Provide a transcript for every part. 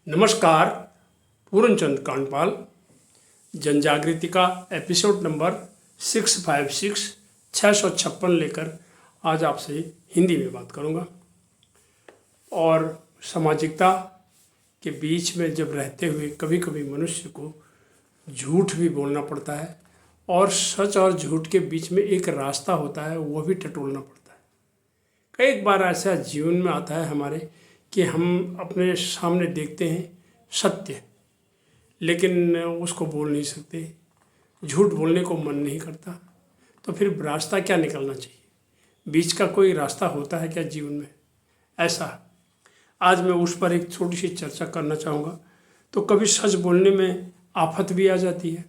नमस्कार। पूर्णचंद कांडपाल जनजागृति का episode number 656 656 लेकर आज आपसे हिंदी में बात करूंगा। और सामाजिकता के बीच में जब रहते हुए कभी कभी मनुष्य को झूठ भी बोलना पड़ता है और सच और झूठ के बीच में एक रास्ता होता है, वो भी टटोलना पड़ता है। कई बार ऐसा जीवन में आता है हमारे कि हम अपने सामने देखते हैं सत्य, लेकिन उसको बोल नहीं सकते, झूठ बोलने को मन नहीं करता, तो फिर रास्ता क्या निकलना चाहिए? बीच का कोई रास्ता होता है क्या जीवन में? ऐसा आज मैं उस पर एक छोटी सी चर्चा करना चाहूँगा। तो कभी सच बोलने में आफत भी आ जाती है,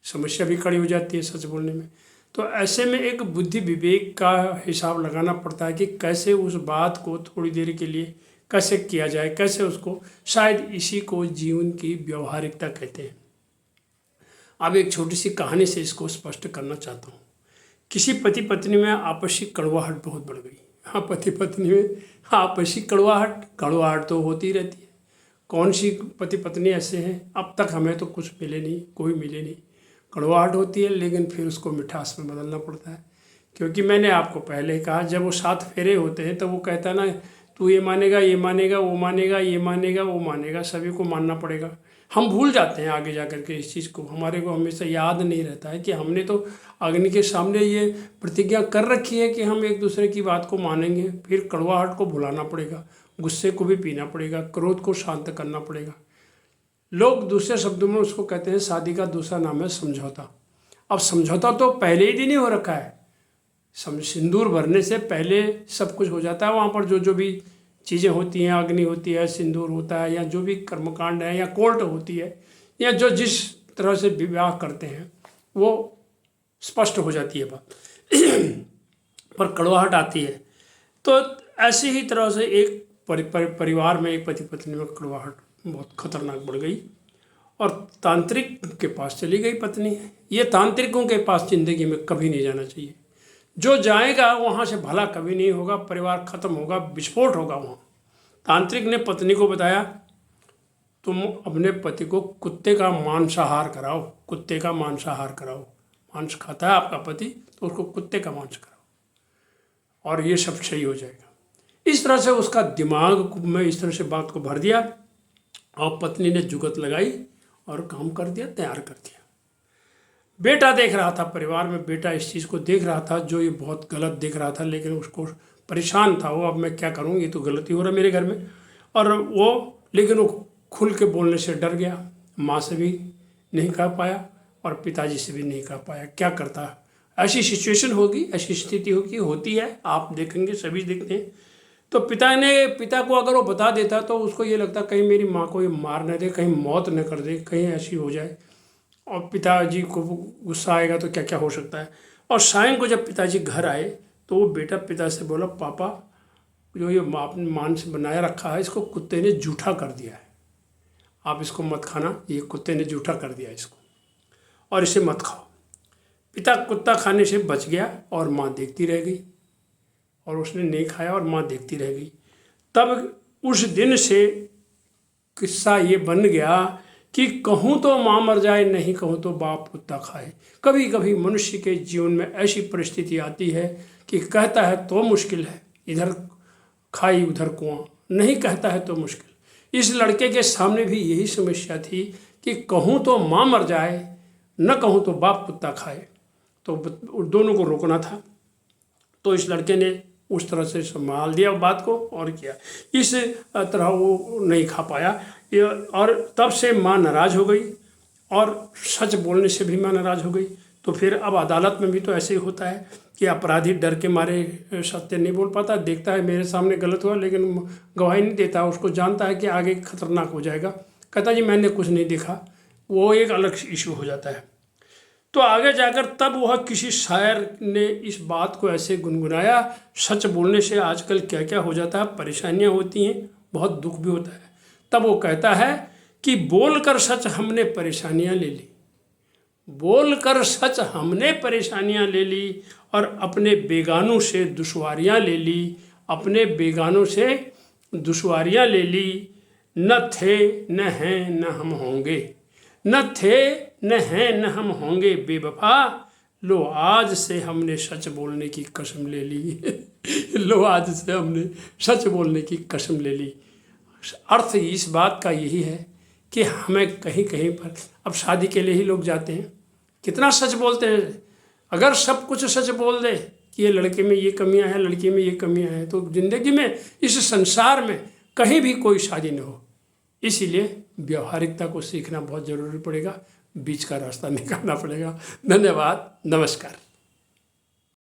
समस्या भी खड़ी हो जाती है सच बोलने में। तो ऐसे में एक बुद्धि विवेक का हिसाब लगाना पड़ता है कि कैसे उस बात को थोड़ी देर के लिए कैसे किया जाए, कैसे उसको, शायद इसी को जीवन की व्यवहारिकता कहते हैं। अब एक छोटी सी कहानी से इसको स्पष्ट करना चाहता हूँ। किसी पति पत्नी में आपसी कड़वाहट बहुत बढ़ गई। हाँ, पति पत्नी में आपसी कड़वाहट तो होती रहती है। कौन सी पति पत्नी ऐसे हैं, अब तक हमें तो कुछ मिले नहीं, कोई मिले नहीं। कड़वाहट होती है, लेकिन फिर उसको मिठास में बदलना पड़ता है। क्योंकि मैंने आपको पहले कहा, जब वो 7 फेरे होते हैं तो वो कहता है ना, तू ये मानेगा, ये मानेगा, वो मानेगा, ये मानेगा, वो मानेगा, सभी को मानना पड़ेगा। हम भूल जाते हैं आगे जा कर के इस चीज़ को। हमारे को हमेशा याद नहीं रहता है कि हमने तो अग्नि के सामने ये प्रतिज्ञा कर रखी है कि हम एक दूसरे की बात को मानेंगे। फिर कड़वाहट को भुलाना पड़ेगा, गुस्से को भी पीना पड़ेगा, क्रोध को शांत करना पड़ेगा। लोग दूसरे शब्दों में उसको कहते हैं, शादी का दूसरा नाम है समझौता। अब समझौता तो पहले ही दिन ही हो रखा है। सिंदूर भरने से पहले सब कुछ हो जाता है। वहाँ पर जो भी चीज़ें होती हैं, अग्नि होती है, सिंदूर होता है, या जो भी कर्मकांड है, या कोर्ट होती है, या जो जिस तरह से विवाह करते हैं, वो स्पष्ट हो जाती है बात। पर कड़वाहट आती है। तो ऐसी ही तरह से एक परिवार में, एक पति पत्नी में कड़वाहट बहुत खतरनाक बढ़ गई और तांत्रिक के पास चली गई पत्नी। ये तांत्रिकों के पास ज़िंदगी में कभी नहीं जाना चाहिए। जो जाएगा वहाँ से भला कभी नहीं होगा, परिवार खत्म होगा, विस्फोट होगा वहाँ। तांत्रिक ने पत्नी को बताया, तुम अपने पति को कुत्ते का मांसाहार कराओ, कुत्ते का मांसाहार कराओ। मांस खाता है आपका पति, तो उसको कुत्ते का मांस कराओ और ये सब सही हो जाएगा। इस तरह से उसका दिमाग में इस तरह से बात को भर दिया और पत्नी ने जुगत लगाई और काम कर दिया, तैयार कर दिया। बेटा देख रहा था, परिवार में बेटा इस चीज़ को देख रहा था, जो ये बहुत गलत देख रहा था, लेकिन उसको परेशान था वो, अब मैं क्या करूँ, ये तो गलती हो रहा है मेरे घर में। और लेकिन वो खुल के बोलने से डर गया। माँ से भी नहीं कह पाया और पिताजी से भी नहीं कह पाया। क्या करता? ऐसी सिचुएशन होगी, ऐसी स्थिति होती है, आप देखेंगे, सभी देखते हैं। तो पिता को अगर वो बता देता तो उसको ये लगता कहीं मेरी माँ को ये मार न दे, कहीं मौत न कर दे, कहीं ऐसी हो जाए। और पिताजी को गुस्सा आएगा तो क्या क्या हो सकता है। और शाम को जब पिताजी घर आए तो वो बेटा पिता से बोला, पापा जो ये आपने मांस बनाया रखा है, इसको कुत्ते ने जूठा कर दिया है, आप इसको मत खाना, ये कुत्ते ने जूठा कर दिया इसको, और इसे मत खाओ। पिता कुत्ता खाने से बच गया और माँ देखती रह गई, और उसने नहीं खाया और माँ देखती रह गई। तब उस दिन से किस्सा ये बन गया कि कहूँ तो माँ मर जाए, नहीं कहूँ तो बाप कुत्ता खाए। कभी कभी मनुष्य के जीवन में ऐसी परिस्थिति आती है कि कहता है तो मुश्किल है, इधर खाई उधर कुआं, नहीं कहता है तो मुश्किल। इस लड़के के सामने भी यही समस्या थी कि कहूँ तो माँ मर जाए, न कहूँ तो बाप कुत्ता खाए। तो दोनों को रोकना था। तो इस लड़के ने उस तरह से संभाल दिया बात को और किया। इस तरह वो नहीं खा पाया, और तब से माँ नाराज़ हो गई और सच बोलने से भी माँ नाराज़ हो गई। तो फिर अब अदालत में भी तो ऐसे ही होता है कि अपराधी डर के मारे सत्य नहीं बोल पाता, देखता है मेरे सामने गलत हुआ, लेकिन गवाही नहीं देता, उसको जानता है कि आगे खतरनाक हो जाएगा, कहता जी मैंने कुछ नहीं देखा, वो एक अलग इशू हो जाता है। तो आगे जाकर तब वह किसी शायर ने इस बात को ऐसे गुनगुनाया, सच बोलने से आजकल क्या क्या हो जाता है, परेशानियां होती हैं, बहुत दुख भी होता है। तब वो कहता है कि बोलकर सच हमने परेशानियां ले ली, बोलकर सच हमने परेशानियां ले ली, और अपने बेगानों से दुश्वारियां ले ली, अपने बेगानों से दुश्वारियां ले ली, न थे न हैं न हम होंगे, न थे न हैं न हम होंगे बेवफा, लो आज से हमने सच बोलने की कसम ले ली। लो आज से हमने सच बोलने की कसम ले ली। अर्थ इस बात का यही है कि हमें कहीं कहीं पर, अब शादी के लिए ही लोग जाते हैं, कितना सच बोलते हैं। अगर सब कुछ सच बोल दे कि ये लड़के में ये कमियां हैं, लड़की में ये कमियां हैं, तो ज़िंदगी में, इस संसार में कहीं भी कोई शादी न हो। इसीलिए व्यवहारिकता को सीखना बहुत ज़रूरी पड़ेगा, बीच का रास्ता निकालना पड़ेगा। धन्यवाद, नमस्कार।